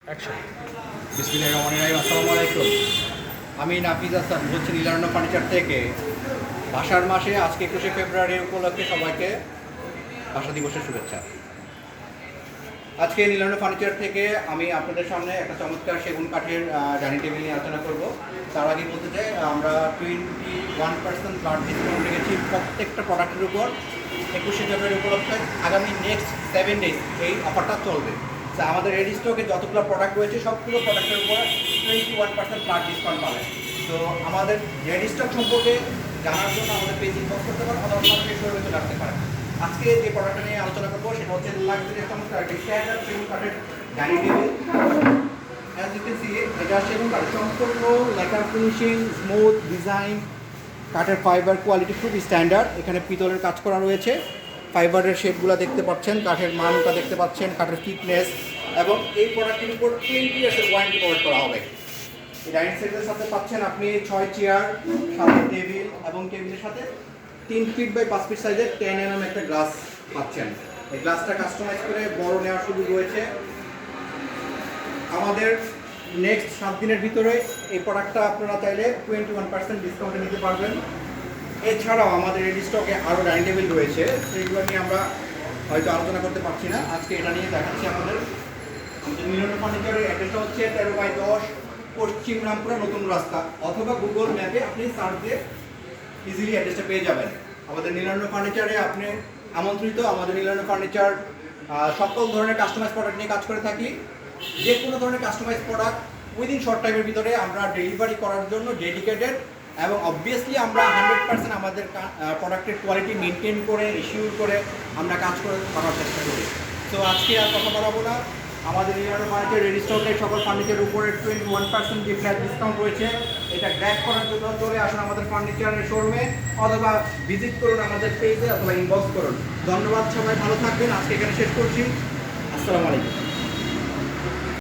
বিসমিল্লাহির রহমানির রহিম। আসসালামু আলাইকুম। আমি নাফিজ হাসান বলছি নীলারণ্য ফার্নিচার থেকে। ভাষার মাসে আজকে 21শে ফেব্রুয়ারি উপলক্ষে সবাইকে ভাষা দিবসের শুভেচ্ছা। আজকে নীলারণ্য ফার্নিচার থেকে আমি আপনাদের সামনে একটা চমৎকার সেগুন কাঠের ডাইনিং টেবিল নিয়ে আলোচনা করব। তার আগে বলতে চাই, আমরা 21% ফ্ল্যাট ডিসকাউন্ট রেখেছি প্রত্যেকটা প্রোডাক্টের উপর। 21শে ফেব্রুয়ারি উপলক্ষে আগামী নেক্সট 7 ডেজ এই অফারটা চলবে। আমাদের রেডি স্টকে যতগুলো প্রোডাক্ট রয়েছে সবগুলো প্রোডাক্টের উপর 21% ফ্ল্যাট ডিসকাউন্ট পাবেন। তো আমাদের রেডি স্টক সম্পর্কে জানার জন্য আমাদের পেজ ইনবক্স করতে পারেন অথবা সরাসরি শোরুমে চলে আসতে পারেন। আজকে যে প্রোডাক্টটা নিয়ে আলোচনা করবো সেটা হচ্ছে লাক্সারি চমৎকার একটি স্ট্যান্ডার্ড সেগুন কাঠের dining table. As you can see, এটা সেগুন কাঠ, সম্পূর্ণ লেকার ফিনিশিং, স্মুথ ডিজাইন, কাঠের ফাইবার কোয়ালিটি খুব স্ট্যান্ডার্ড। এখানে পিতলের কাজ করা রয়েছে, ফাইবারের শেপগুলো দেখতে পাচ্ছেন, কাঠের মানটা দেখতে পাচ্ছেন, কাঠের ফিটনেস, এবং এই প্রোডাক্টের উপর 20 ইয়ার্সের ওয়ারেন্টি প্রোভাইড করা হবে। এই ডাইনিং সেটের সাথে পাচ্ছেন আপনি 6 চেয়ার, সাথে টেবিল, এবং টেবিলের সাথে 3 ফিট বাই 5 ফিট সাইজের 10 mm একটা গ্লাস পাচ্ছেন। এই গ্লাসটা কাস্টমাইজ করে বড় নেওয়ার সুযোগ রয়েছে। আমাদের নেক্সট 7 দিনের ভিতরে এই প্রোডাক্টটা আপনারা চাইলে 21% ডিসকাউন্টে নিতে পারবেন। এছাড়াও আমাদের রেডি স্টকে আরও ডাইনিং টেবিল রয়েছে, সেইগুলো নিয়ে আমরা হয়তো আলোচনা করতে পারছি না। আজকে এটা নিয়ে দেখাচ্ছি আপনাদের। আমাদের নীলারণ্য ফার্নিচারের অ্যাড্রেসটা হচ্ছে 13/10 পশ্চিম রামপুরা নতুন রাস্তা, অথবা গুগল ম্যাপে আপনি সার্চ দিয়ে ইজিলি অ্যাড্রেসটা পেয়ে যাবেন। আমাদের নীলারণ্য ফার্নিচারে আপনি আমন্ত্রিত। আমাদের নীলারণ্য ফার্নিচার সকল ধরনের কাস্টমাইজ প্রোডাক্ট নিয়ে কাজ করে থাকি। যে কোনো ধরনের কাস্টমাইজ প্রোডাক্ট উইদিন শর্ট টাইমের ভিতরে আমরা ডেলিভারি করার জন্য ডেডিকেটেড, এবং অবভিয়াসলি আমরা 100% আমাদের প্রোডাক্টের কোয়ালিটি মেনটেন করে ইস্যুর করে আমরা কাজ করে করার চেষ্টা করি। তো আজকে আর কথা বলাবো না। আমাদের নীলারণ্য ফার্নিচার রেডি স্টকে সকল ফার্নিচারের উপরে 21% যে ফ্ল্যাট ডিসকাউন্ট রয়েছে, এটা গ্র্যাব করার জন্য চলে আসুন আমাদের ফার্নিচারের শোরুমে, অথবা ভিজিট করুন আমাদের পেজে, অথবা ইনবক্স করুন। ধন্যবাদ, সবাই ভালো থাকবেন। আজকে এখানে শেষ করছি। আসসালামু আলাইকুম।